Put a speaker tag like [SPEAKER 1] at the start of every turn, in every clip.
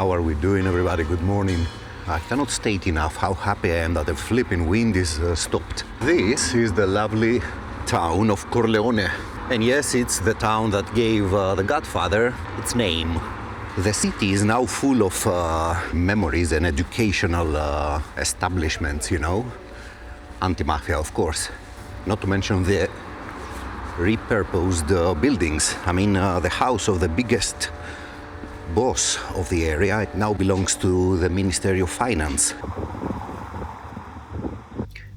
[SPEAKER 1] How are we doing, everybody? Good morning. I cannot state enough how happy I am that the flipping wind is stopped. This is the lovely town of Corleone. And yes, it's the town that gave the Godfather its name. The city is now full of memories and educational establishments, you know. Anti-mafia, of course. Not to mention the repurposed buildings. I mean, the house of the biggest boss of the area, it now belongs to the Ministry of Finance.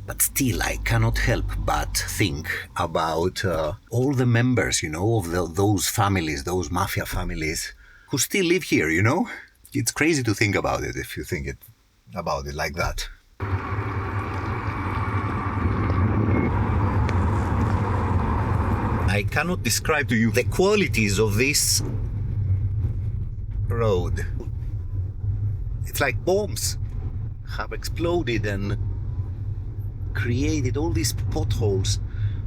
[SPEAKER 1] But still, I cannot help but think about all the members, you know, of those families, those mafia families, who still live here, you know? It's crazy to think about it if you think about it like that. I cannot describe to you the qualities of this road. It's like bombs have exploded and created all these potholes,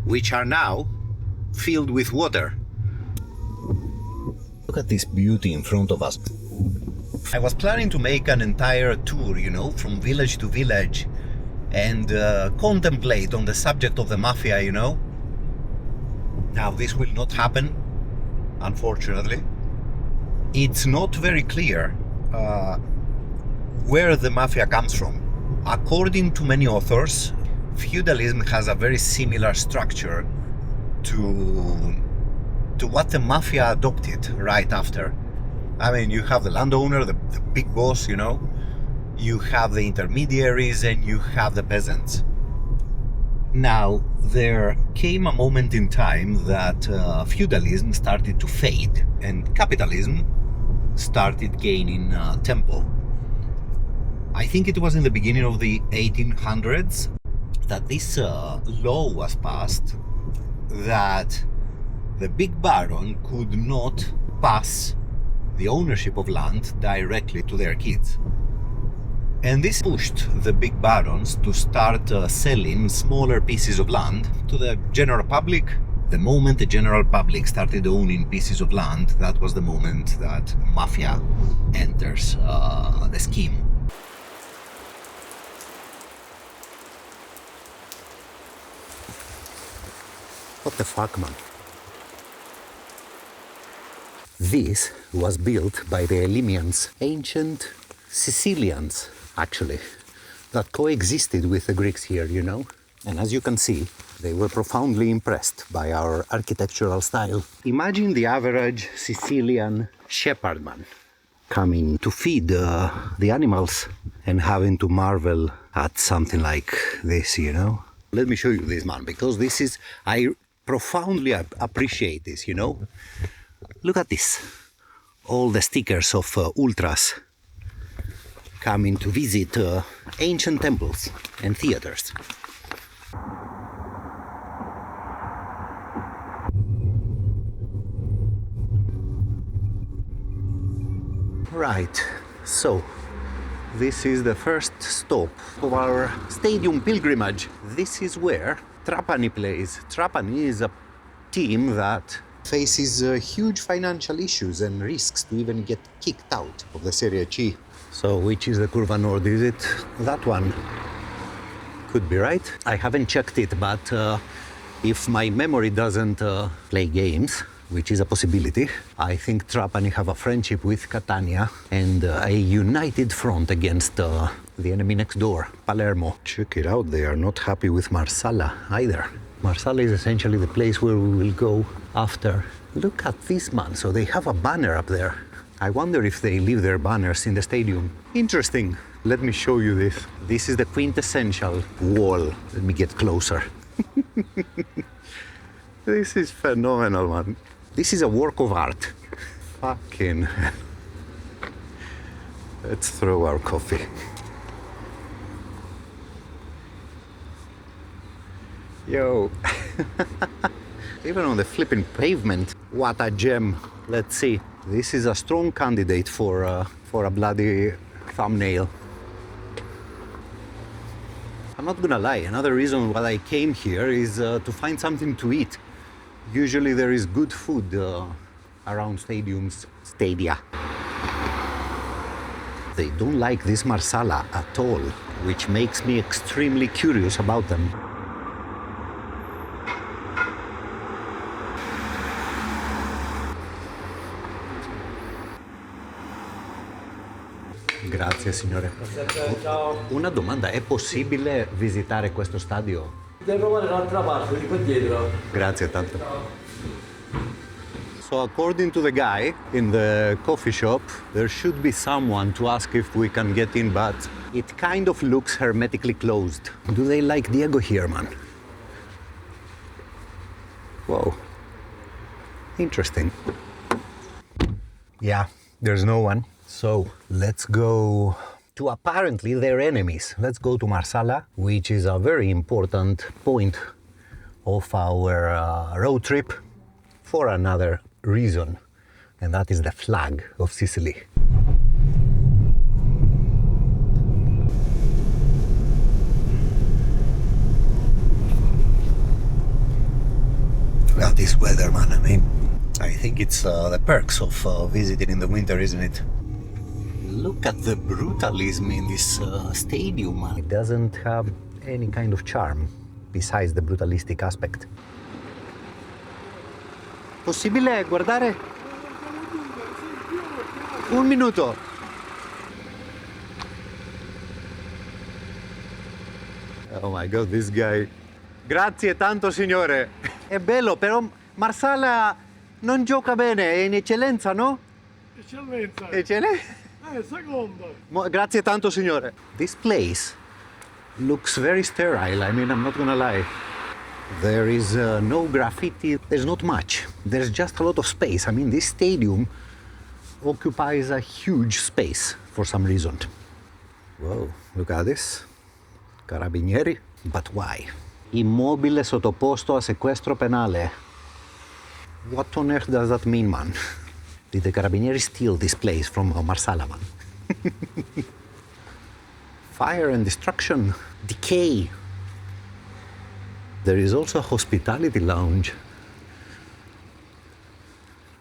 [SPEAKER 1] which are now filled with water. Look at this beauty in front of us. I was planning to make an entire tour, you know, from village to village and contemplate on the subject of the mafia, you know. Now, this will not happen, unfortunately. It's not very clear where the mafia comes from. According to many authors, feudalism has a very similar structure to what the mafia adopted right after. I mean, you have the landowner, the big boss, you know, you have the intermediaries, and you have the peasants. Now, there came a moment in time that feudalism started to fade and capitalism started gaining tempo. I think it was in the beginning of the 1800s that this law was passed that the big baron could not pass the ownership of land directly to their kids. And this pushed the big barons to start selling smaller pieces of land to the general public. The moment the general public started owning pieces of land, that was the moment that mafia enters the scheme. What the fuck, man? This was built by the Elimians, ancient Sicilians, actually, that coexisted with the Greeks here, you know. And as you can see, they were profoundly impressed by our architectural style. Imagine the average Sicilian shepherdman coming to feed the animals and having to marvel at something like this, you know. Let me show you this, man, because this is, I profoundly appreciate this, you know. Look at this. All the stickers of ultras coming to visit ancient temples and theaters. Right, so this is the first stop of our stadium pilgrimage. This is where Trapani plays. Trapani is a team that faces huge financial issues and risks to even get kicked out of the Serie C. So which is the Curva Nord? Is it that one? Could be right. I haven't checked it, but if my memory doesn't play games, which is a possibility, I think Trapani have a friendship with Catania and a united front against the enemy next door, Palermo. Check it out, they are not happy with Marsala either. Marsala is essentially the place where we will go after. Look at this, man, so they have a banner up there. I wonder if they leave their banners in the stadium. Interesting. Let me show you this. This is the quintessential wall. Let me get closer. This is phenomenal, man. This is a work of art. Fucking hell. Let's throw our coffee. Yo. Even on the flipping pavement. What a gem. Let's see. This is a strong candidate for a bloody thumbnail. I'm not gonna lie, another reason why I came here is to find something to eat. Usually there is good food around stadia. They don't like this Marsala at all, which makes me extremely curious about them. Grazie signore.
[SPEAKER 2] Ciao.
[SPEAKER 1] Una domanda, è possibile visitare questo stadio?
[SPEAKER 2] Devi provare l'altra parte, di qua dietro.
[SPEAKER 1] Grazie tanto. So according to the guy in the coffee shop, there should be someone to ask if we can get in, but it kind of looks hermetically closed. Do they like Diego here, man? Whoa. Interesting. Yeah, there's no one. So let's go to apparently their enemies. Let's go to Marsala, which is a very important point of our road trip for another reason, and that is the flag of Sicily. Look at this weather, man. I mean, I think it's the perks of visiting in the winter, isn't it? Look at the brutalism in this stadium. It doesn't have any kind of charm besides the brutalistic aspect. Possibile guardare? Un minuto. Oh my god, this guy. Grazie tanto signore. È bello, però Marsala non gioca bene, è in eccellenza, no?
[SPEAKER 2] Eccellenza.
[SPEAKER 1] Eccellenza.
[SPEAKER 2] Secondo.
[SPEAKER 1] Grazie tanto signore. This place looks very sterile, I mean, I'm not gonna lie. There is no graffiti, there's not much. There's just a lot of space. I mean, this stadium occupies a huge space for some reason. Whoa, look at this. Carabinieri. But why? Immobile sottoposto a sequestro penale. What on earth does that mean, man? Did the Carabinieri steal this place from Marsala, man? Fire and destruction, decay. There is also a hospitality lounge.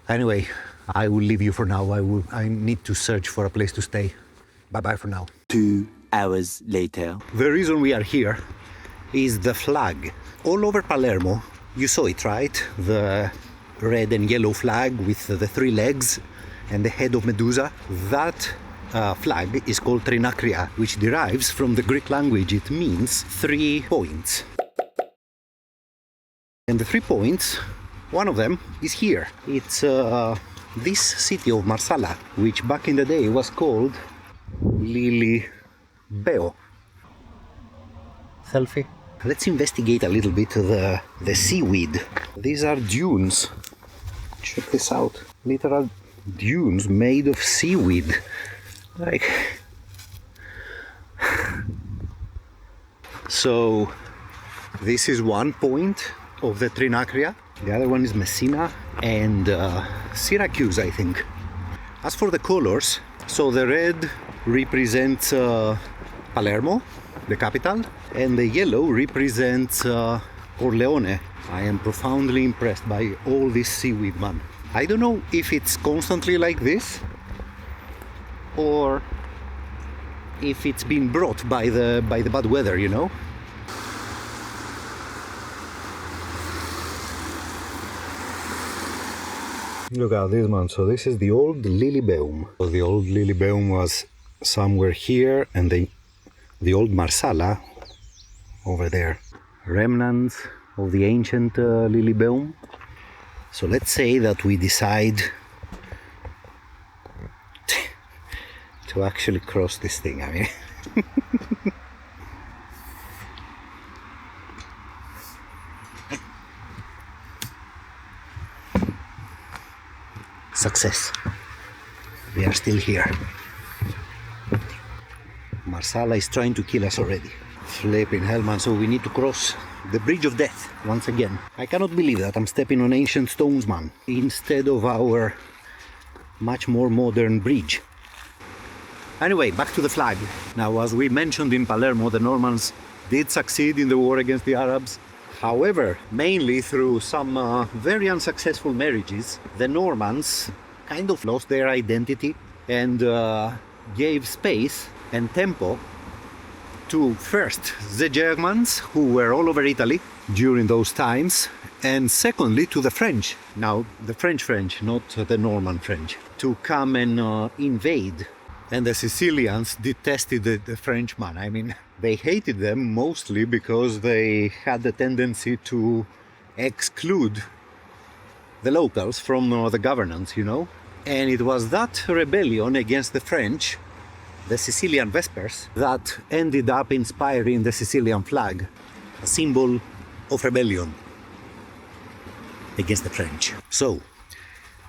[SPEAKER 1] Anyway, I will leave you for now. I need to search for a place to stay. Bye-bye for now.
[SPEAKER 3] 2 hours later.
[SPEAKER 1] The reason we are here is the flag. All over Palermo, you saw it, right? The red and yellow flag with the 3 legs and the head of Medusa. That flag is called Trinacria, which derives from the Greek language. It means 3 points. And the 3 points, one of them is here. It's this city of Marsala, which back in the day was called Lilibeo. Selfie. Let's investigate a little bit the seaweed. These are dunes. Check this out. Literal dunes made of seaweed. Like... So, this is one point of the Trinacria. The other one is Messina and Syracuse, I think. As for the colors, so the red represents Palermo, the capital, and the yellow represents Corleone. I am profoundly impressed by all this seaweed, man. I don't know if it's constantly like this or if it's been brought by the bad weather, you know? Look at this, man. So this is the old Lilibeum. So the old Lilibeum was somewhere here, and the old Marsala over there. Remnants of the ancient Lilibeum. So let's say that we decide to actually cross this thing. I mean, success. We are still here. Marsala is trying to kill us already. Flipping hell, man. So we need to cross the bridge of death once again. I cannot believe that I'm stepping on ancient stones, man, instead of our much more modern bridge. Anyway, back to the flag. Now, as we mentioned in Palermo, the Normans did succeed in the war against the Arabs. However, mainly through some very unsuccessful marriages, the Normans kind of lost their identity and gave space and tempo to first the Germans, who were all over Italy during those times, and secondly to the French, now the French, not the Norman French, to come and invade. And the Sicilians detested the Frenchmen. I mean, they hated them mostly because they had the tendency to exclude the locals from the governance, you know. And it was that rebellion against the French, the Sicilian Vespers, that ended up inspiring the Sicilian flag, a symbol of rebellion against the French. So,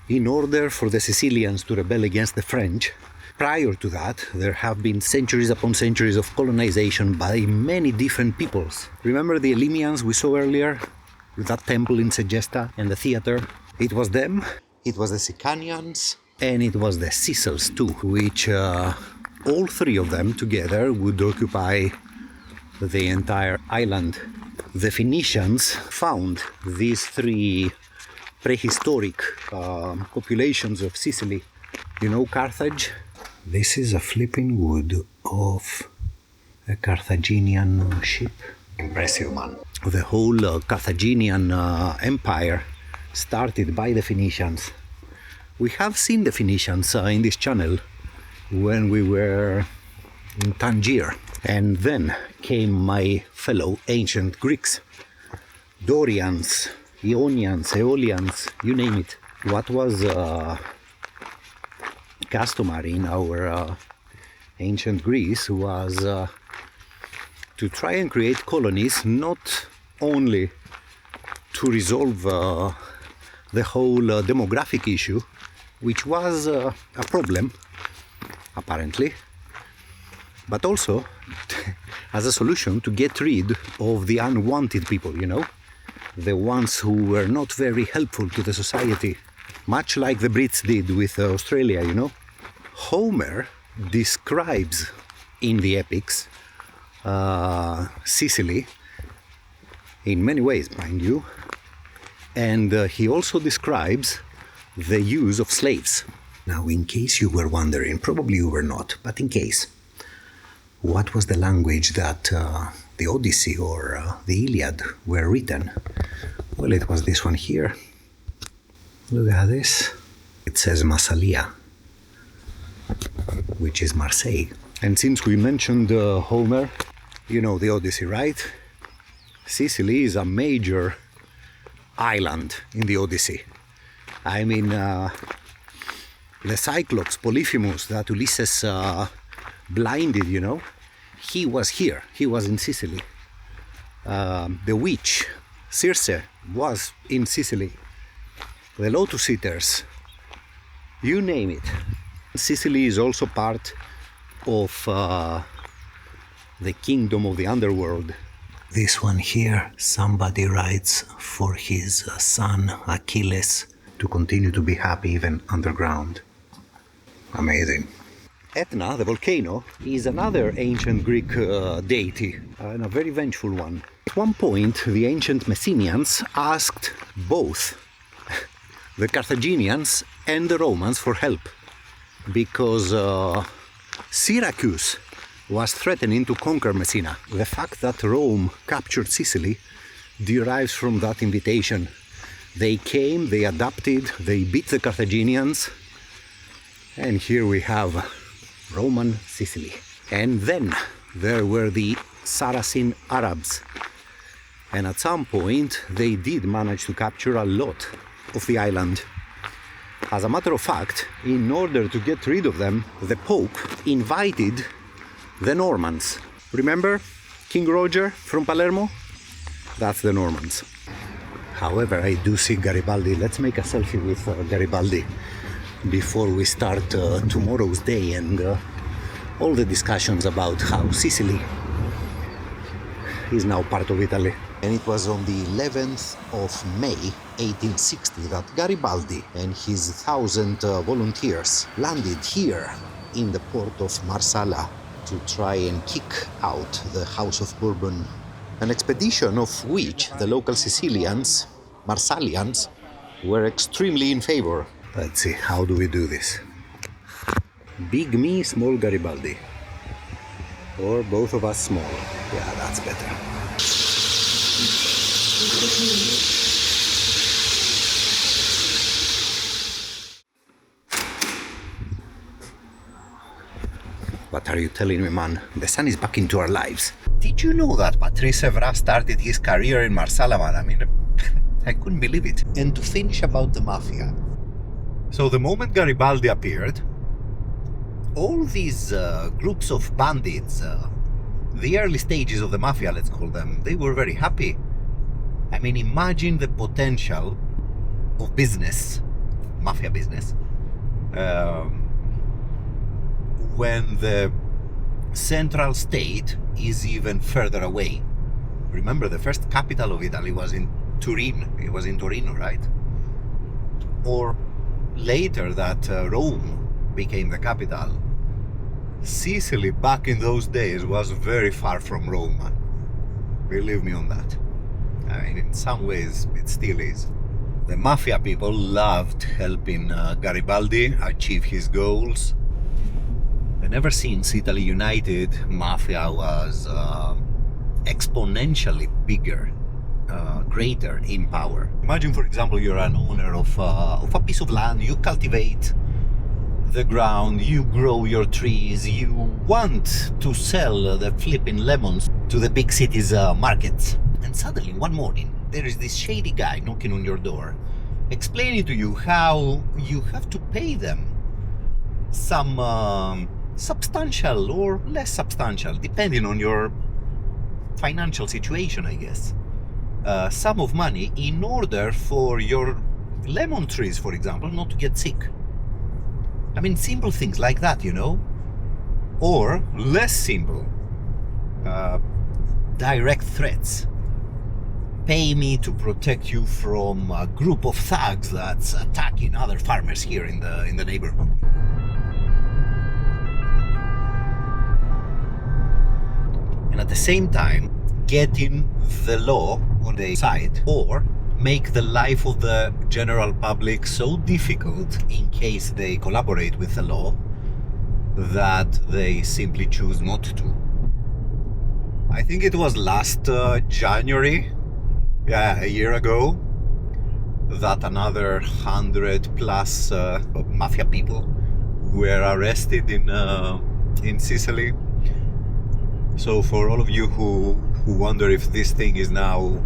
[SPEAKER 1] in order for the Sicilians to rebel against the French, prior to that, there have been centuries upon centuries of colonization by many different peoples. Remember the Elymians we saw earlier? With that temple in Segesta and the theater? It was them, it was the Sicanians, and it was the Sicels too, which all three of them together would occupy the entire island. The Phoenicians found these three prehistoric populations of Sicily. You know Carthage? This is a flipping wood of a Carthaginian ship. Impressive, man. The whole Carthaginian empire started by the Phoenicians. We have seen the Phoenicians in this channel when we were in Tangier. And then came my fellow ancient Greeks. Dorians, Ionians, Aeolians, you name it. What was customary in our ancient Greece was to try and create colonies, not only to resolve the whole demographic issue, which was a problem, apparently, but also as a solution to get rid of the unwanted people, you know, the ones who were not very helpful to the society, much like the Brits did with Australia, you know. Homer describes in the epics Sicily in many ways, mind you, and he also describes the use of slaves. Now, in case you were wondering, probably you were not, but in case, what was the language that the Odyssey or the Iliad were written? Well, it was this one here. Look at this. It says Massalia, which is Marseille. And since we mentioned Homer, you know the Odyssey, right? Sicily is a major island in the Odyssey. I mean, the Cyclops, Polyphemus, that Ulysses blinded, you know, he was here, he was in Sicily. The witch, Circe, was in Sicily. The Lotus Eaters, you name it. Sicily is also part of the kingdom of the underworld. This one here, somebody writes for his son Achilles to continue to be happy even underground. Amazing. Etna, the volcano, is another ancient Greek deity, and a very vengeful one. At one point, the ancient Messinians asked both the Carthaginians and the Romans for help, because Syracuse was threatening to conquer Messina. The fact that Rome captured Sicily derives from that invitation. They came, they adapted, they beat the Carthaginians, and here we have Roman Sicily. And then there were the Saracen Arabs, and at some point they did manage to capture a lot of the island. As a matter of fact, in order to get rid of them, the Pope invited the Normans. Remember King Roger from Palermo? That's the Normans. However, I do see Garibaldi. Let's make a selfie with Garibaldi before we start tomorrow's day and all the discussions about how Sicily is now part of Italy. And it was on the 11th of May 1860 that Garibaldi and his 1,000 volunteers landed here in the port of Marsala to try and kick out the House of Bourbon. An expedition of which the local Sicilians, Marsalians, were extremely in favor. Let's see, how do we do this? Big me, small Garibaldi. Or both of us small. Yeah, that's better. What are you telling me, man? The sun is back into our lives. Did you know that Patrice Evra started his career in Marsala, man? I mean, I couldn't believe it. And to finish about the Mafia. So the moment Garibaldi appeared, all these groups of bandits, the early stages of the Mafia, let's call them, they were very happy. I mean, imagine the potential of business, Mafia business, when the central state is even further away. Remember, the first capital of Italy was in Turin. It was in Torino, right? Or later that Rome became the capital. Sicily back in those days was very far from Rome, man. Believe me on that. I mean, in some ways it still is. The Mafia people loved helping Garibaldi achieve his goals. And ever since Italy united, Mafia was exponentially bigger, greater in power. Imagine, for example, you're an owner of a piece of land, you cultivate the ground, you grow your trees, you want to sell the flipping lemons to the big cities' markets. And suddenly, one morning, there is this shady guy knocking on your door, explaining to you how you have to pay them some substantial or less substantial, depending on your financial situation, I guess, sum of money in order for your lemon trees, for example, not to get sick. I mean, simple things like that, you know? Or less simple, direct threats. Pay me to protect you from a group of thugs that's attacking other farmers here in the neighborhood. And at the same time, getting the law on their side, or make the life of the general public so difficult in case they collaborate with the law that they simply choose not to. I think it was last January, a year ago, that another 100+ Mafia people were arrested in Sicily. So for all of you who wonder if this thing is now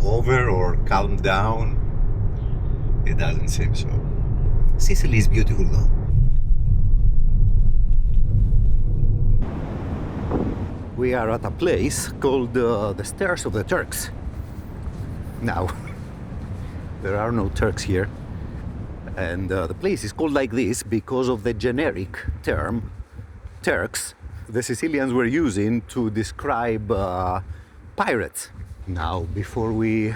[SPEAKER 1] over or calmed down, it doesn't seem so. Sicily is beautiful though. We are at a place called the Stairs of the Turks. Now, there are no Turks here, and the place is called like this because of the generic term Turks the Sicilians were using to describe pirates. Now, before we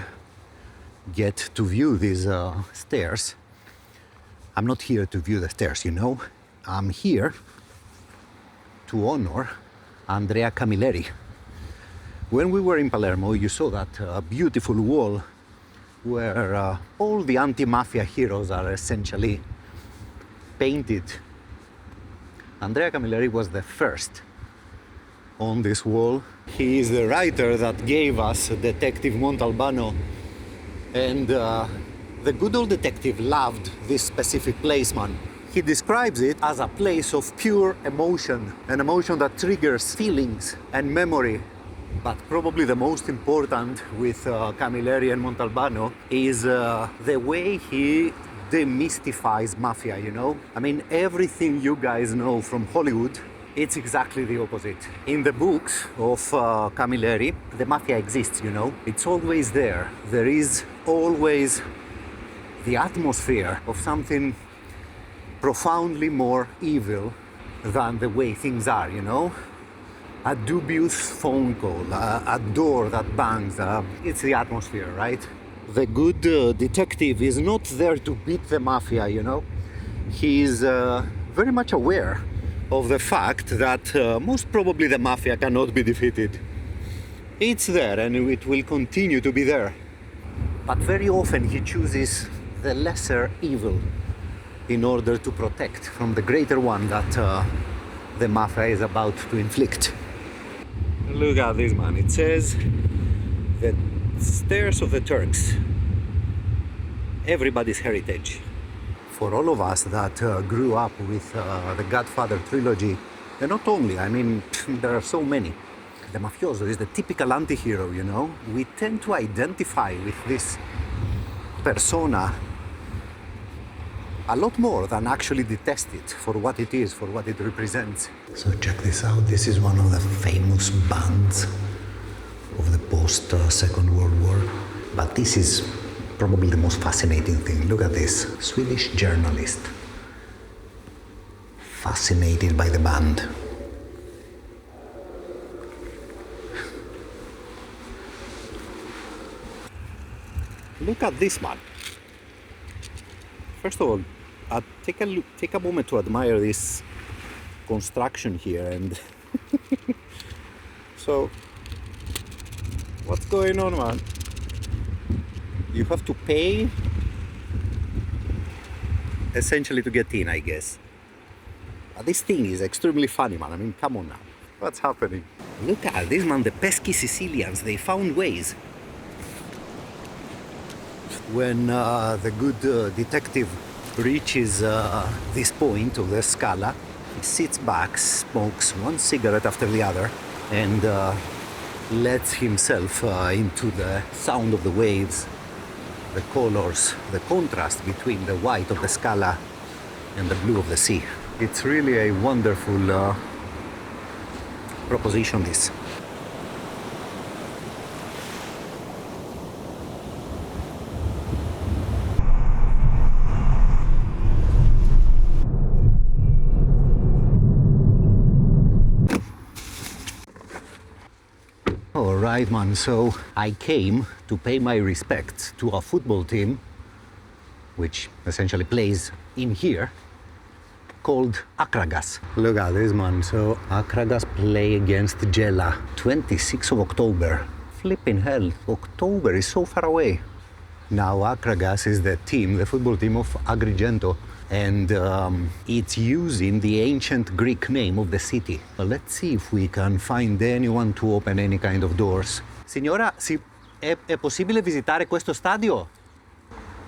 [SPEAKER 1] get to view these stairs, I'm not here to view the stairs, you know. I'm here to honor Andrea Camilleri. When we were in Palermo, you saw that beautiful wall where all the anti-mafia heroes are essentially painted. Andrea Camilleri was the first on this wall. He is the writer that gave us Detective Montalbano, and the good old detective loved this specific place, man. He describes it as a place of pure emotion, an emotion that triggers feelings and memory. But probably the most important with Camilleri and Montalbano is the way he demystifies mafia, you know? I mean, everything you guys know from Hollywood, it's exactly the opposite. In the books of Camilleri, the mafia exists, you know? It's always there. There is always the atmosphere of something profoundly more evil than the way things are, you know? A dubious phone call, a door that bangs, it's the atmosphere, right? The good detective is not there to beat the mafia, you know? He's very much aware of the fact that most probably the mafia cannot be defeated. It's there and it will continue to be there. But very often he chooses the lesser evil in order to protect from the greater one that the Mafia is about to inflict. Look at this, man. It says the stairs of the Turks, everybody's heritage. For all of us that grew up with the Godfather trilogy, and not only, I mean, there are so many. The mafioso is the typical anti-hero, you know? We tend to identify with this persona a lot more than actually detest it for what it is, for what it represents. So check this out. This is one of the famous bands of the post-Second World War. But this is probably the most fascinating thing. Look at this. Swedish journalist. Fascinated by the band. Look at this, man. First of all, take a moment to admire this construction here. And so, what's going on, man? You have to pay essentially to get in, I guess. This thing is extremely funny, man. I mean, come on now. What's happening? Look at this, man. The pesky Sicilians, they found ways. When the good detective reaches this point of the Scala, he sits back, smokes one cigarette after the other, and lets himself into the sound of the waves, the colors, the contrast between the white of the Scala and the blue of the sea. It's really a wonderful proposition, this. Alright, man, so I came to pay my respects to a football team which essentially plays in here, called Akragas. Look at this, man. So Akragas play against Gela, 26th of October. Flipping hell, October is so far away. Now Akragas is the team, the football team of Agrigento, and it's using the ancient Greek name of the city. Well, let's see if we can find anyone to open any kind of doors. Signora, è possibile visitare questo stadio?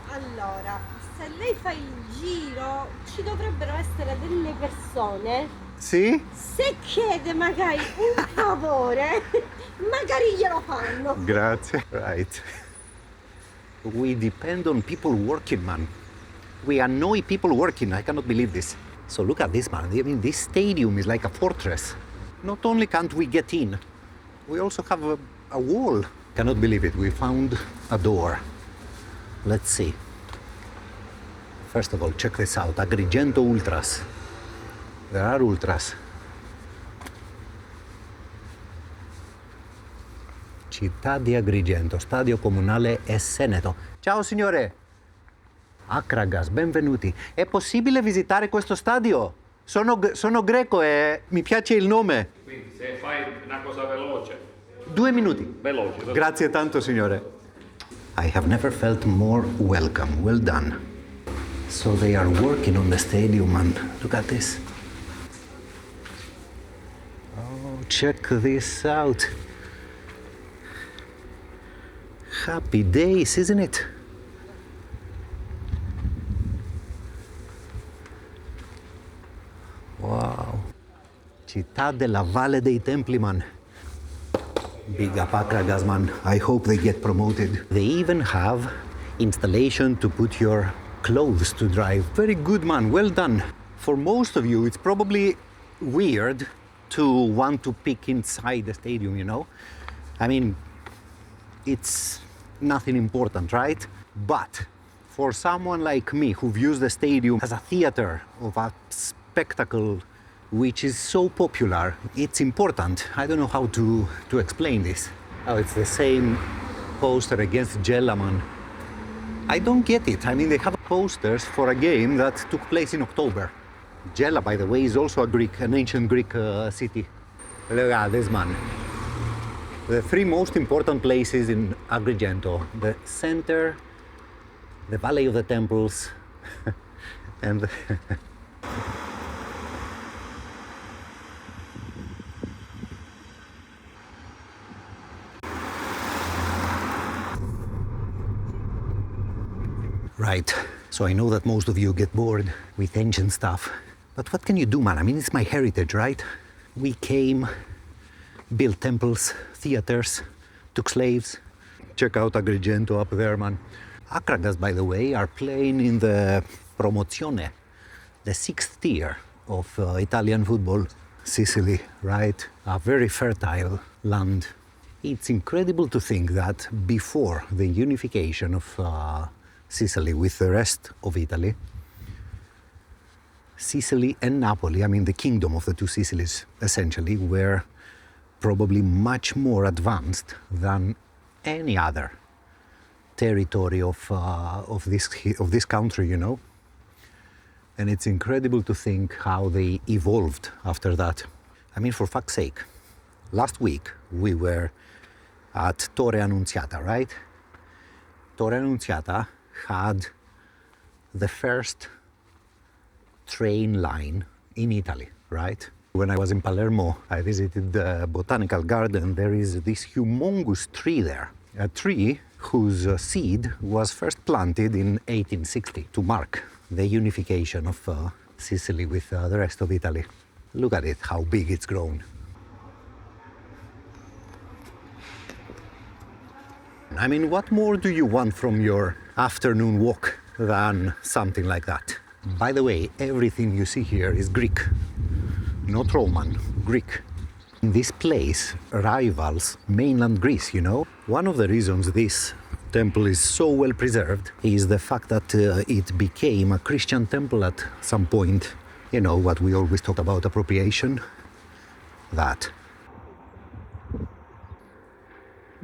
[SPEAKER 4] Allora, se lei fa il giro, ci dovrebbero essere delle persone.
[SPEAKER 1] Sì?
[SPEAKER 4] Se chiede magari un favore, magari glielo fanno.
[SPEAKER 1] Grazie. Right. We depend on people working, man. We annoy people working. I cannot believe this. So look at this, man. I mean, this stadium is like a fortress. Not only can't we get in, we also have a wall. Cannot believe it. We found a door. Let's see. First of all, check this out. Agrigento Ultras. There are ultras. Città di Agrigento, stadio comunale e Seneto. Ciao signore! Akragas, benvenuti. È possibile visitare questo stadio? Sono greco e mi piace il nome.
[SPEAKER 2] Quindi se fai una cosa veloce.
[SPEAKER 1] 2 minuti.
[SPEAKER 2] Veloce.
[SPEAKER 1] Grazie tanto, signore. I have never felt more welcome. Well done. So they are working on the stadium, and look at this. Oh, check this out. Happy days, isn't it? Wow. Città della Valle dei Templi, man. Big up Akragas, man. I hope they get promoted. They even have installation to put your clothes to dry. Very good, man. Well done. For most of you, it's probably weird to want to peek inside the stadium, you know? I mean, it's nothing important, right? But for someone like me who views the stadium as a theater of a spectacle which is so popular, it's important. I don't know how to explain this. Oh, it's the same poster against Gela, man. I don't get it. I mean, they have posters for a game that took place in October. Gela, by the way, is also an ancient Greek city. Look at this, man. The 3 most important places in Agrigento: the center, the Valley of the Temples, And right, so I know that most of you get bored with ancient stuff, but what can you do, man? I mean, it's my heritage, right? We came, built temples, theaters, took slaves. Check out Agrigento up there, man. Akragas, by the way, are playing in the Promozione, the 6th tier of Italian football. Sicily, right? A very fertile land. It's incredible to think that before the unification of Sicily with the rest of Italy, Sicily and Napoli, I mean the kingdom of the two Sicilies, essentially, were probably much more advanced than any other territory of this country, you know. And it's incredible to think how they evolved after that. I mean, for fuck's sake, last week we were at Torre Annunziata, right? Torre Annunziata had the first train line in Italy, right? When I was in Palermo, I visited the botanical garden. There is this humongous tree there, a tree whose seed was first planted in 1860 to mark the unification of Sicily with the rest of Italy. Look at it, how big it's grown. I mean, what more do you want from your afternoon walk than something like that? By the way, everything you see here is Greek, not Roman, Greek. This place rivals mainland Greece, you know? One of the reasons this temple is so well preserved is the fact that it became a Christian temple at some point. You know, what we always talk about, appropriation. That.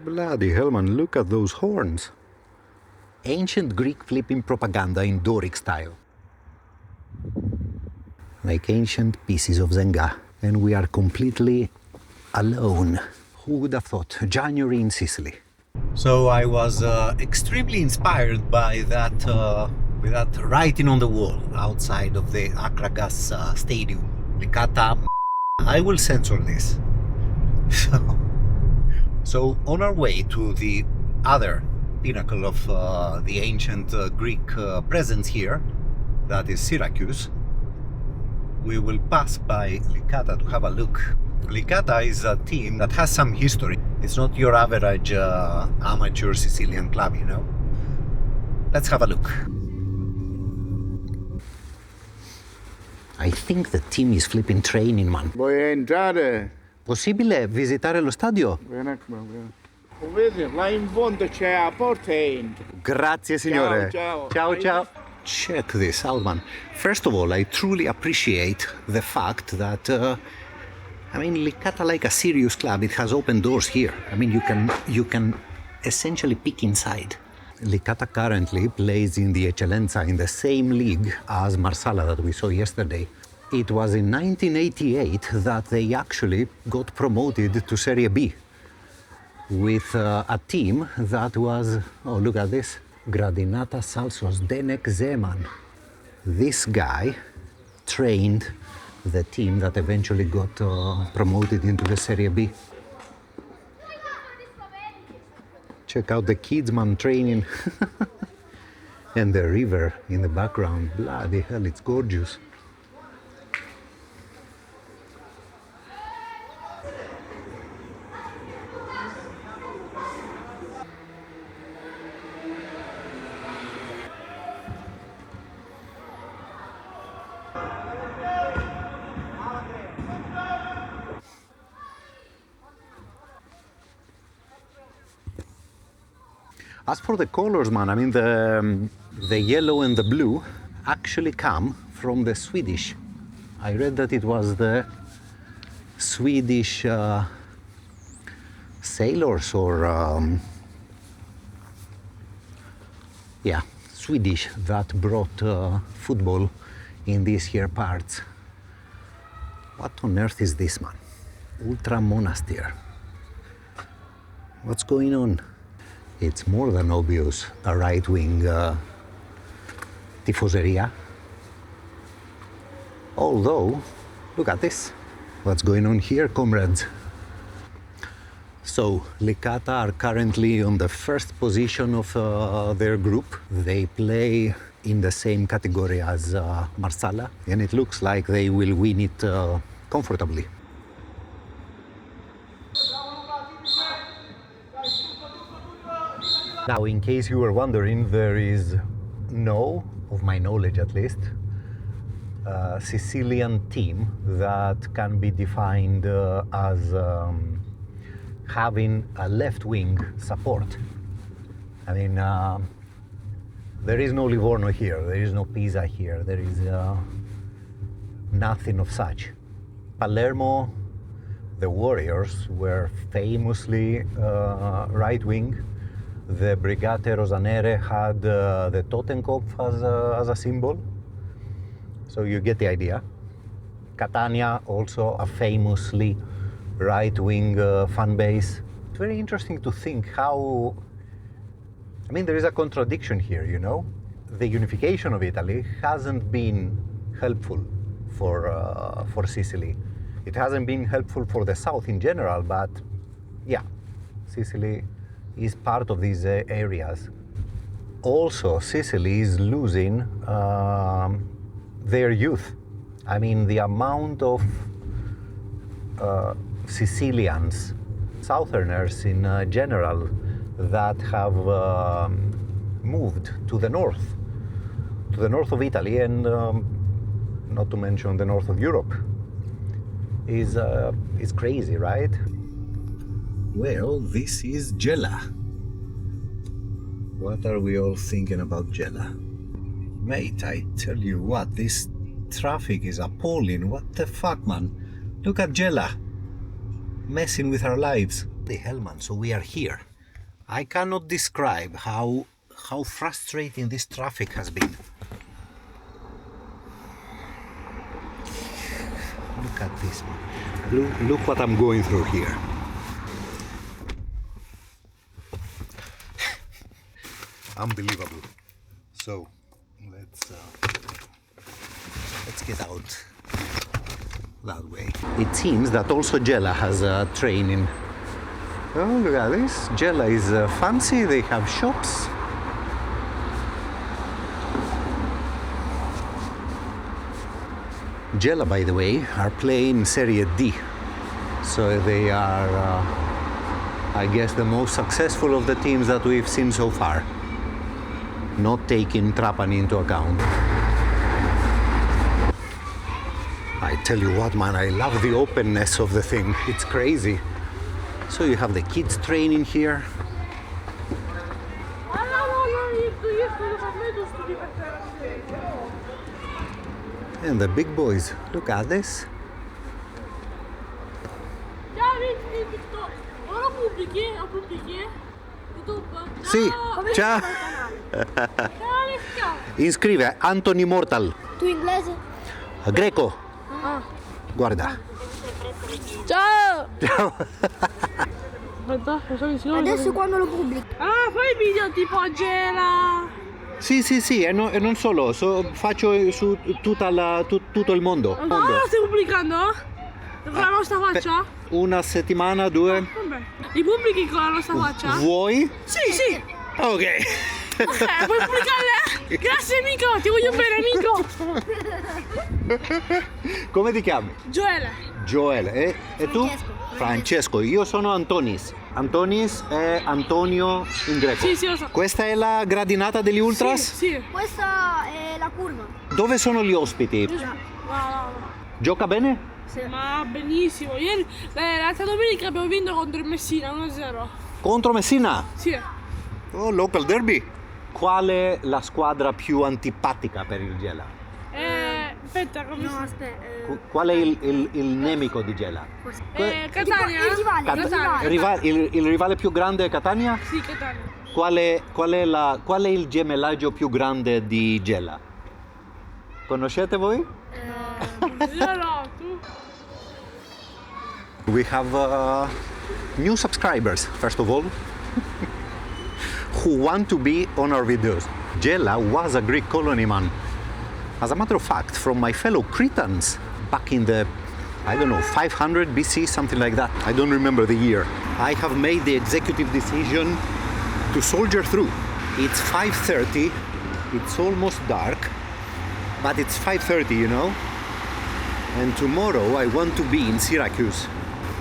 [SPEAKER 1] Bloody hell, man, look at those horns. Ancient Greek flipping propaganda in Doric style. Like ancient pieces of Zenga. And we are completely alone. Who would have thought? January in Sicily. So I was extremely inspired by that writing on the wall outside of the Akragas stadium. Licata. I will censor this. So on our way to the other pinnacle of the ancient Greek presence here, that is Syracuse, we will pass by Licata to have a look. Licata is a team that has some history. It's not your average amateur Sicilian club, you know. Let's have a look. I think the team is flipping training, man.
[SPEAKER 5] Vuoi entrare?
[SPEAKER 1] Possibile visitare lo stadio?
[SPEAKER 5] Vieni qua, vieni. Vedi, là in fondo c'è la porta e entri.
[SPEAKER 1] Grazie, signore.
[SPEAKER 5] Ciao, ciao.
[SPEAKER 1] Ciao, ciao. Check this out, man. First of all, I truly appreciate the fact that, I mean, Licata, like a serious club, it has open doors here. I mean, you can essentially peek inside. Licata currently plays in the Eccellenza in the same league as Marsala that we saw yesterday. It was in 1988 that they actually got promoted to Serie B with a team that was, oh, look at this, Gradinata Salsos Denek Zeman. This guy trained the team that eventually got promoted into the Serie B. Check out the kids, man, training. And the river in the background. Bloody hell, it's gorgeous. As for the colors, man, I mean, the yellow and the blue actually come from the Swedish. I read that it was the Swedish sailors or, Swedish that brought football in these here parts. What on earth is this, man? Ultra Monastir. What's going on? It's more than obvious a right-wing tifoseria. Although, look at this. What's going on here, comrades? So, Licata are currently on the first position of their group. They play in the same category as Marsala, and it looks like they will win it comfortably. Now, in case you were wondering, there is no, of my knowledge at least, Sicilian team that can be defined as having a left-wing support. I mean, there is no Livorno here, there is no Pisa here, there is nothing of such. Palermo, the Warriors, were famously right-wing. The Brigate Rosanere had the Totenkopf as a symbol, so you get the idea. Catania, also a famously right-wing fan base. It's very interesting to think how, I mean, there is a contradiction here, you know? The unification of Italy hasn't been helpful for Sicily. It hasn't been helpful for the south in general, but yeah, Sicily is part of these areas. Also, Sicily is losing their youth. I mean, the amount of Sicilians, Southerners in general, that have moved to the north of Italy, and not to mention the north of Europe, is crazy, right? Well, this is Gela. What are we all thinking about Gela? Mate, I tell you what, this traffic is appalling. What the fuck, man? Look at Gela. Messing with our lives. The hell, man, so we are here. I cannot describe how frustrating this traffic has been. Look at this, man. Look what I'm going through here. Unbelievable. So let's get out that way. It seems that also Gela has a training. Oh, look at this. Gela is fancy. They have shops. Gela, by the way, are playing Serie D. So they are, I guess, the most successful of the teams that we've seen so far. Not taking Trapani into account. I tell you what, man, I love the openness of the thing. It's crazy. So you have the kids training here. And the big boys. Look at this. Sì, ciao. Iscrive Anthony Mortal.
[SPEAKER 6] Tu inglese?
[SPEAKER 1] Greco. Guarda.
[SPEAKER 6] Ciao!
[SPEAKER 1] Ciao.
[SPEAKER 6] Adesso quando lo pubblichi?
[SPEAKER 4] Ah, fai video tipo a Gela.
[SPEAKER 1] Sì, e non solo, faccio su tutto il mondo.
[SPEAKER 4] Ah, lo stai pubblicando? Con la nostra faccia?
[SPEAKER 1] Una settimana, due.
[SPEAKER 4] Vabbè. Li pubblichi con la nostra faccia?
[SPEAKER 1] Vuoi?
[SPEAKER 4] Sì.
[SPEAKER 1] Ok.
[SPEAKER 4] Ok, puoi pubblicare? Grazie amico, ti voglio bene amico.
[SPEAKER 1] Come ti chiami?
[SPEAKER 4] Joele.
[SPEAKER 1] E tu? Francesco. Io sono Antonis. Antonis è Antonio in greco.
[SPEAKER 4] Sì, lo so.
[SPEAKER 1] Questa è la gradinata degli Ultras?
[SPEAKER 4] Sì.
[SPEAKER 6] Questa è la curva.
[SPEAKER 1] Dove sono gli ospiti?
[SPEAKER 4] Va.
[SPEAKER 1] Gioca bene?
[SPEAKER 6] Sì.
[SPEAKER 4] Ma benissimo. Ieri, l'altra domenica abbiamo vinto contro il Messina 1-0.
[SPEAKER 1] Contro Messina?
[SPEAKER 4] Sì.
[SPEAKER 1] Oh, local derby. Qual è la squadra più antipatica per il Gela?
[SPEAKER 4] Aspetta, come
[SPEAKER 6] No, aspetta.
[SPEAKER 1] Qual è il nemico di Gela?
[SPEAKER 4] Catania?
[SPEAKER 6] Il rivale.
[SPEAKER 1] Il rivale più grande è Catania?
[SPEAKER 4] Sì, Catania.
[SPEAKER 1] Qual è il gemellaggio più grande di Gela? Conoscete voi?
[SPEAKER 4] Io no, tu?
[SPEAKER 1] We have new subscribers, first of all, who want to be on our videos. Gela was a Greek colony, man. As a matter of fact, from my fellow Cretans back in the, I don't know, 500 BC, something like that. I don't remember the year. I have made the executive decision to soldier through. It's 5:30, it's almost dark, but it's 5:30, you know? And tomorrow I want to be in Syracuse.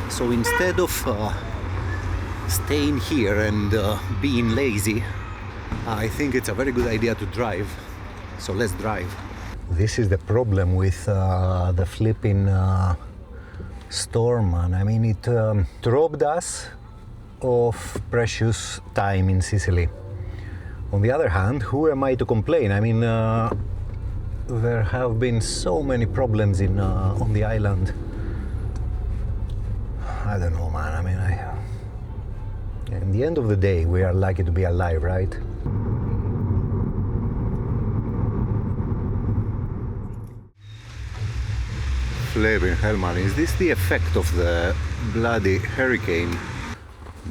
[SPEAKER 1] So instead of staying here and being lazy, I think it's a very good idea to drive. So let's drive. This is the problem with the flipping storm, man. I mean, it robbed us of precious time in Sicily. On the other hand, who am I to complain? I mean, there have been so many problems on the island. I don't know, man. I mean, in the end of the day, we are lucky to be alive, right? Flipping hell, man. Is this the effect of the bloody hurricane?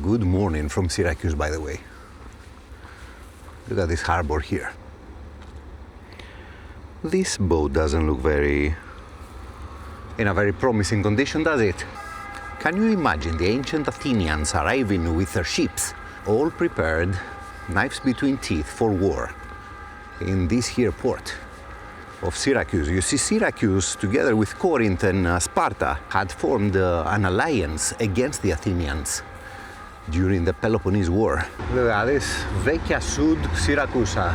[SPEAKER 1] Good morning from Syracuse, by the way. Look at this harbor here. This boat doesn't look in a very promising condition, does it? Can you imagine the ancient Athenians arriving with their ships, all prepared, knives between teeth for war, in this here port of Syracuse? You see, Syracuse, together with Corinth and Sparta, had formed an alliance against the Athenians during the Peloponnese War. Look at this, Vecchia Sud Siracusa.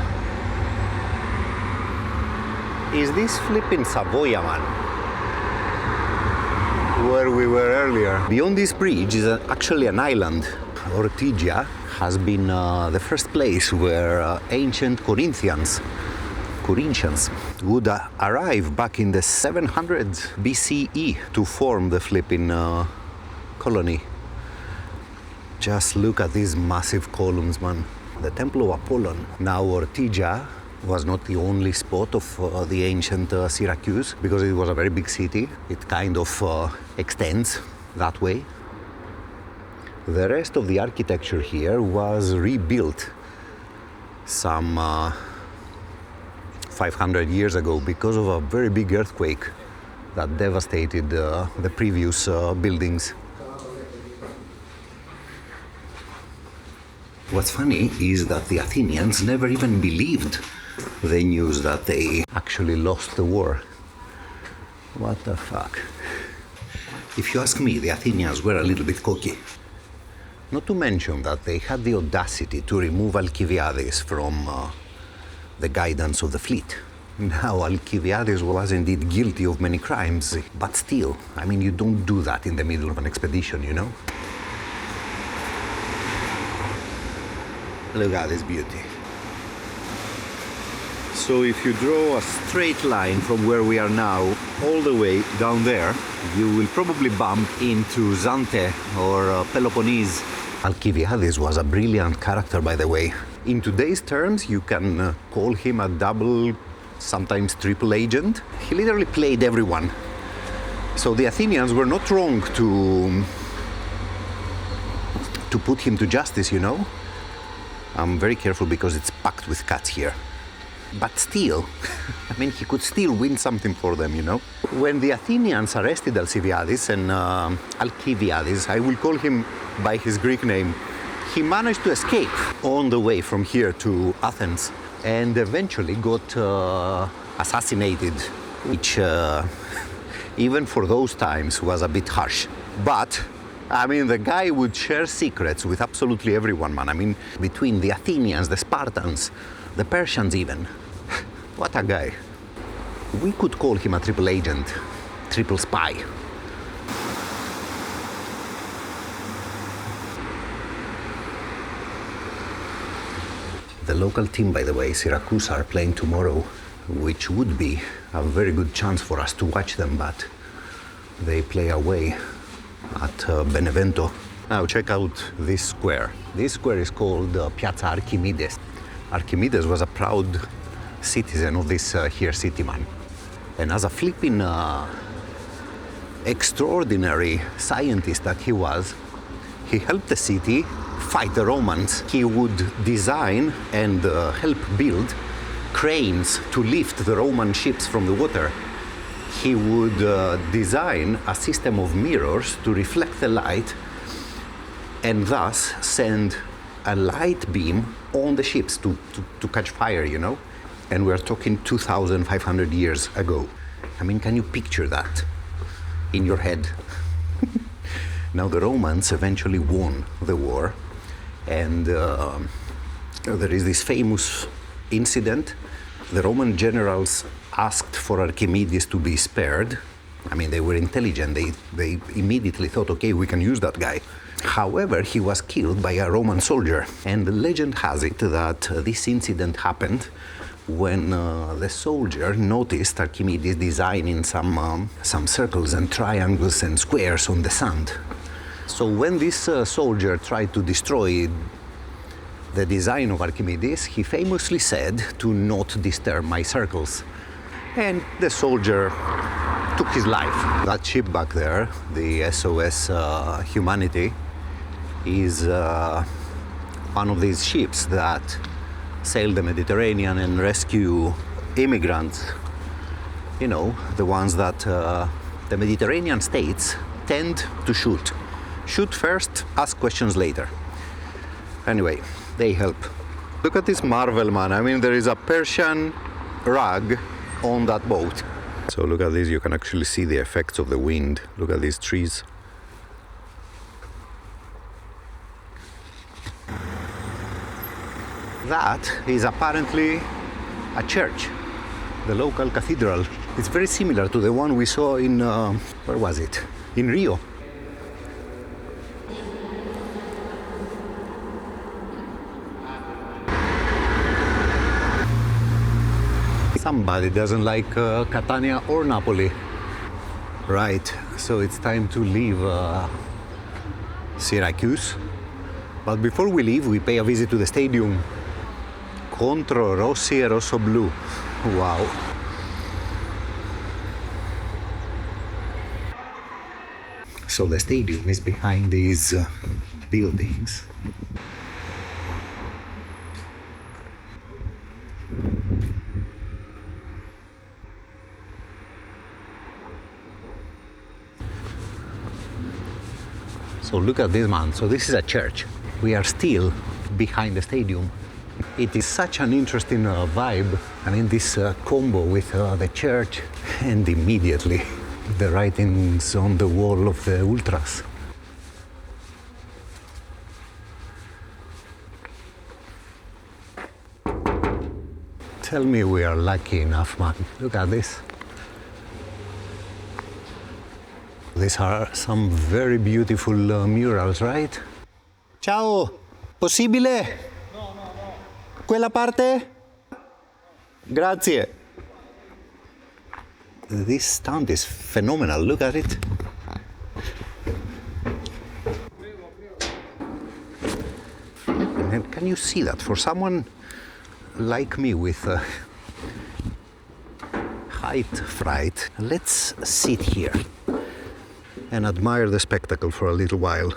[SPEAKER 1] Is this flipping Savoia, man? Where we were earlier. Beyond this bridge is actually an island. Ortygia has been the first place where ancient Corinthians would arrive back in the 700s BCE to form the flipping colony. Just look at these massive columns, man. The Temple of Apollon. Now Ortygia was not the only spot of the ancient Syracuse, because it was a very big city. It kind of extends that way. The rest of the architecture here was rebuilt some 500 years ago because of a very big earthquake that devastated the previous buildings. What's funny is that the Athenians never even believed the news that they actually lost the war. What the fuck? If you ask me, the Athenians were a little bit cocky. Not to mention that they had the audacity to remove Alcibiades from the guidance of the fleet. Now, Alcibiades was indeed guilty of many crimes, but still, I mean, you don't do that in the middle of an expedition, you know? Look at this beauty. So if you draw a straight line from where we are now all the way down there, you will probably bump into Zante or Peloponnese. Alcibiades was a brilliant character, by the way. In today's terms, you can call him a double, sometimes triple agent. He literally played everyone. So the Athenians were not wrong to put him to justice, you know? I'm very careful because it's packed with cats here. But still, I mean, he could still win something for them, you know? When the Athenians arrested Alcibiades, I will call him by his Greek name, he managed to escape on the way from here to Athens and eventually got assassinated, which even for those times was a bit harsh. But I mean, the guy would share secrets with absolutely everyone, man. I mean, between the Athenians, the Spartans, the Persians even. What a guy. We could call him a triple agent, triple spy. The local team, by the way, Syracuse, are playing tomorrow, which would be a very good chance for us to watch them, but they play away at Benevento. Now check out this square. This square is called Piazza Archimedes. Archimedes was a proud citizen of this here city, man. And as a flipping extraordinary scientist that he was, he helped the city fight the Romans. He would design and help build cranes to lift the Roman ships from the water, he would design a system of mirrors to reflect the light and thus send a light beam on the ships to catch fire, you know? And we're talking 2,500 years ago. I mean, can you picture that in your head? Now, the Romans eventually won the war, and there is this famous incident. The Roman generals asked for Archimedes to be spared. I mean, they were intelligent. They immediately thought, okay, we can use that guy. However, he was killed by a Roman soldier. And the legend has it that this incident happened when the soldier noticed Archimedes designing some circles and triangles and squares on the sand. So when this soldier tried to destroy the design of Archimedes, he famously said to not disturb my circles. And the soldier took his life. That ship back there, the SOS Humanity, is one of these ships that sail the Mediterranean and rescue immigrants. You know, the ones that the Mediterranean states tend to shoot. Shoot first, ask questions later. Anyway, they help. Look at this marvel, man. I mean, there is a Persian rug on that boat. So look at this, you can actually see the effects of the wind. Look at these trees. That is apparently a church, the local cathedral. It's very similar to the one we saw in, where was it? In Rio. Somebody doesn't like Catania or Napoli. Right, so it's time to leave Syracuse. But before we leave, we pay a visit to the stadium. Contro Rossi e Rossoblu. Wow. So the stadium is behind these buildings. So look at this, man. So this is a church. We are still behind the stadium. It is such an interesting vibe. I mean, this combo with the church and immediately the writings on the wall of the ultras. Tell me we are lucky enough, man. Look at this. These are some very beautiful murals, right? Ciao! Possibile? No. Quella parte? Grazie. This stand is phenomenal. Look at it. And can you see that? For someone like me with height fright, let's sit here and admire the spectacle for a little while.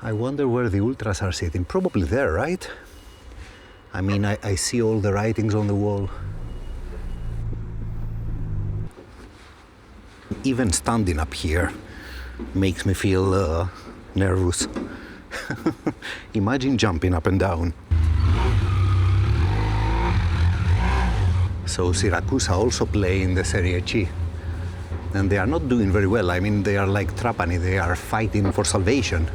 [SPEAKER 1] I wonder where the ultras are sitting. Probably there, right? I mean, I see all the writings on the wall. Even standing up here makes me feel nervous. Imagine jumping up and down. So Siracusa also play in the Serie C. And they are not doing very well. I mean, they are like Trapani, they are fighting for salvation.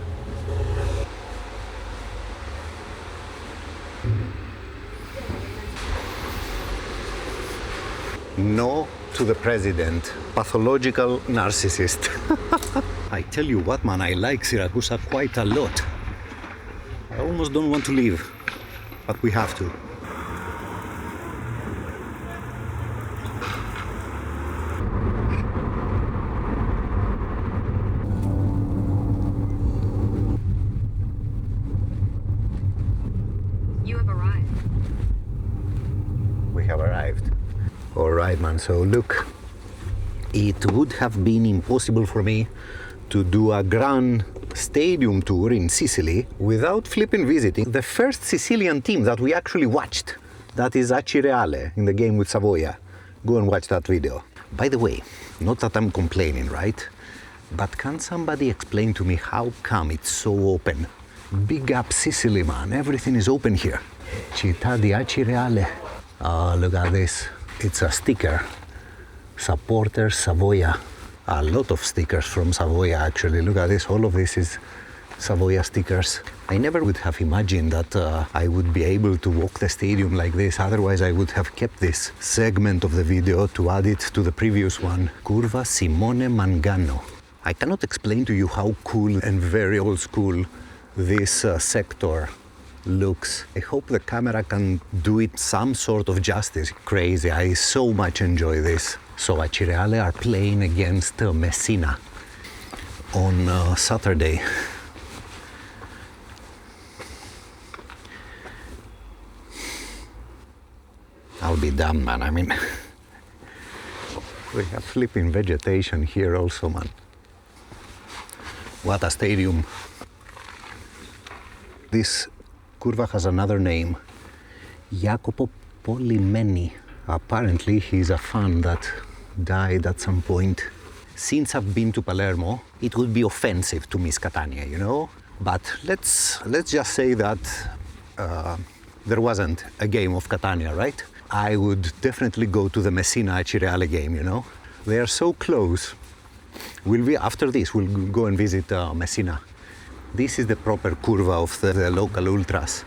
[SPEAKER 1] No to the president, pathological narcissist. I tell you what, man, I like Siracusa quite a lot. I almost don't want to leave, but we have to. All right, man, so look, it would have been impossible for me to do a grand stadium tour in Sicily without flipping visiting the first Sicilian team that we actually watched. That is Acireale in the game with Savoia. Go and watch that video. By the way, not that I'm complaining, right? But can somebody explain to me how come it's so open? Big up Sicily, man. Everything is open here. Città di Acireale. Oh, look at this. It's a sticker. Supporters Savoia. A lot of stickers from Savoia, actually. Look at this. All of this is Savoia stickers. I never would have imagined that I would be able to walk the stadium like this. Otherwise, I would have kept this segment of the video to add it to the previous one. Curva Simone Mangano. I cannot explain to you how cool and very old school this sector looks. I hope the camera can do it some sort of justice. Crazy. I so much enjoy this. So Acireale are playing against Messina on Saturday. I'll be damned, man. I mean, we have flipping vegetation here also, man. What a stadium. This curva has another name, Jacopo Polimeni. Apparently he's a fan that died at some point. Since I've been to Palermo, it would be offensive to miss Catania, you know? But let's just say that there wasn't a game of Catania, right? I would definitely go to the Messina Acireale game, you know? They are so close. After this, we'll go and visit Messina. This is the proper curva of the local ultras.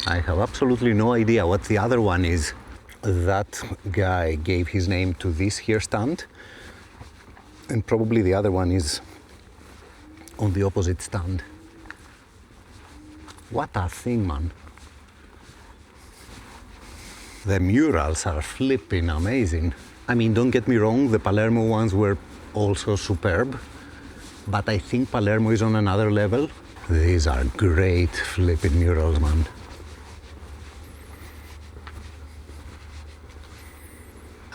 [SPEAKER 1] I have absolutely no idea what the other one is. That guy gave his name to this here stand, and probably the other one is on the opposite stand. What a thing, man. The murals are flipping amazing. I mean, don't get me wrong, the Palermo ones were also superb, but I think Palermo is on another level. These are great flipping murals, man.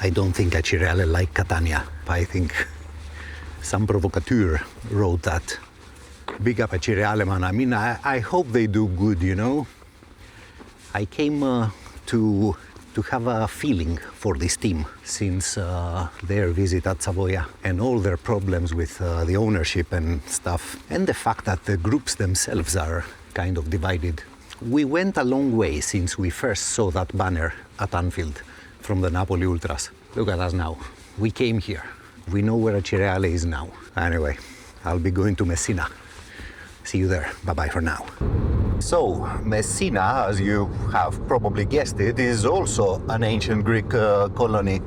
[SPEAKER 1] I don't think Acireale like Catania. I think some provocateur wrote that. Big up Acireale, man. I mean, I hope they do good, you know? I came to have a feeling for this team since their visit at Savoia and all their problems with the ownership and stuff, and the fact that the groups themselves are kind of divided. We went a long way since we first saw that banner at Anfield from the Napoli Ultras. Look at us now. We came here. We know where Acireale is now. Anyway, I'll be going to Messina. See you there. Bye-bye for now. So, Messina, as you have probably guessed it, is also an ancient Greek colony.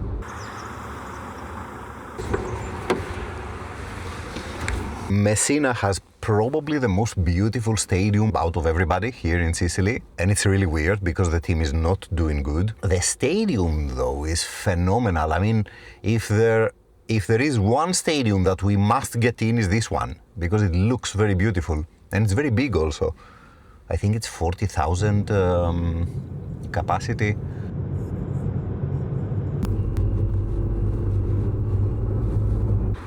[SPEAKER 1] Messina has probably the most beautiful stadium out of everybody here in Sicily, and it's really weird because the team is not doing good. The stadium, though, is phenomenal. I mean, if there is one stadium that we must get in, is this one, because it looks very beautiful, and it's very big also. I think it's 40,000 capacity.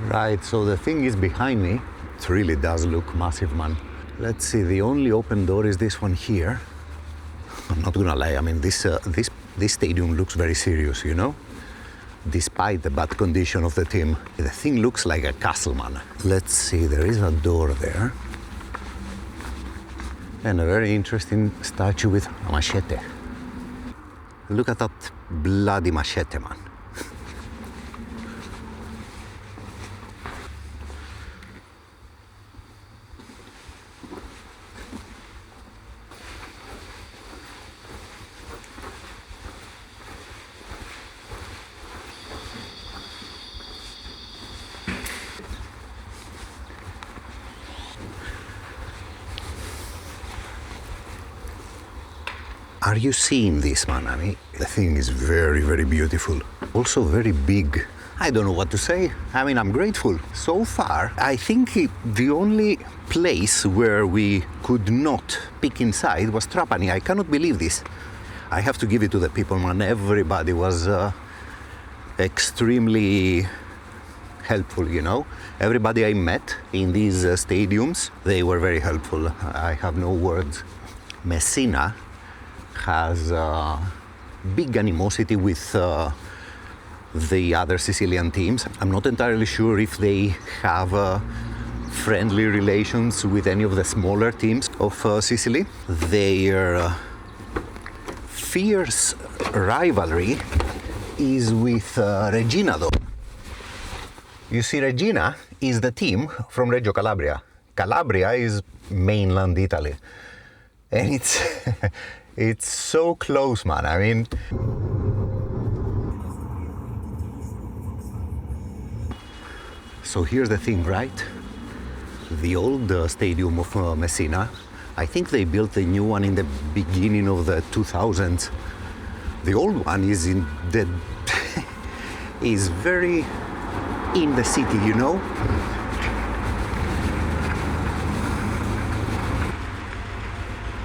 [SPEAKER 1] Right, so the thing is behind me. It really does look massive, man. Let's see, the only open door is this one here. I'm not gonna lie, I mean, this stadium looks very serious, you know? Despite the bad condition of the team. The thing looks like a castle, man. Let's see, there is a door there. And a very interesting statue with a machete. Look at that bloody machete, man. Are you seeing this, man? I mean, the thing is very, very beautiful. Also very big. I don't know what to say. I mean, I'm grateful. So far, I think the only place where we could not peek inside was Trapani. I cannot believe this. I have to give it to the people, man. Everybody was extremely helpful, you know. Everybody I met in these stadiums, they were very helpful. I have no words. Messina has big animosity with the other Sicilian teams. I'm not entirely sure if they have friendly relations with any of the smaller teams of Sicily. Their fierce rivalry is with Regina, though. You see, Regina is the team from Reggio Calabria. Calabria is mainland Italy. And it's so close, man. I mean, so here's the thing, right? The old stadium of Messina, I think they built a new one in the beginning of the 2000s. The old one is is very in the city, you know?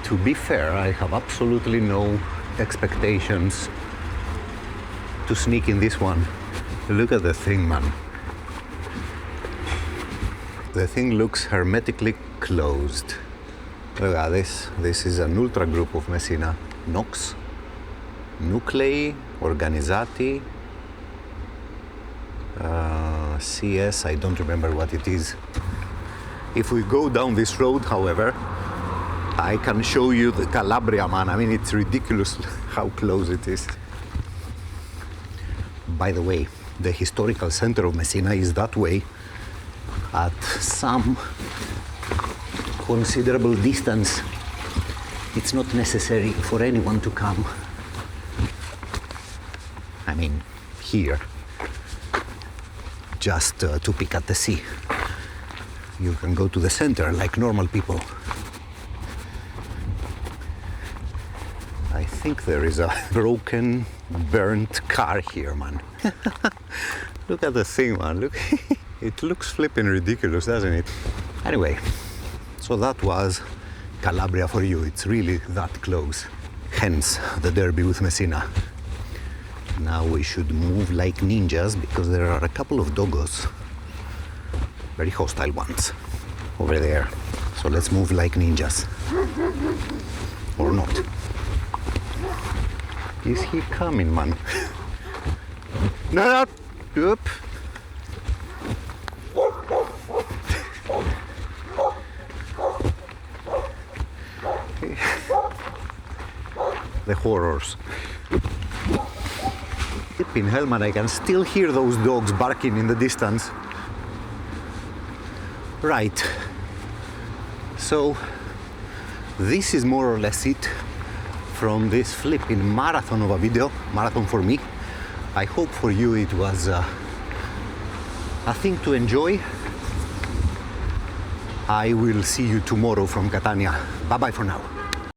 [SPEAKER 1] To be fair, I have absolutely no expectations to sneak in this one. Look at the thing, man. The thing looks hermetically closed. Look at this. This is an ultra group of Messina. Nox, Nuclei, Organizzati, CS, I don't remember what it is. If we go down this road, however, I can show you the Calabria, man. I mean, it's ridiculous how close it is. By the way, the historical center of Messina is that way at some considerable distance. It's not necessary for anyone to come. I mean, here, just to pick at the sea. You can go to the center like normal people. I think there is a broken, burnt car here, man. Look at the thing, man. Look, it looks flipping ridiculous, doesn't it? Anyway, so that was Calabria for you. It's really that close. Hence the derby with Messina. Now we should move like ninjas because there are a couple of doggos, very hostile ones, over there. So let's move like ninjas. Or not. Is he coming, man? No, no. Oop. The horrors. Flipping hell, man, I can still hear those dogs barking in the distance. Right. So, this is more or less it from this flipping marathon of a video. Marathon for me. I hope for you it was a thing to enjoy. I will see you tomorrow from Catania. Bye-bye for now.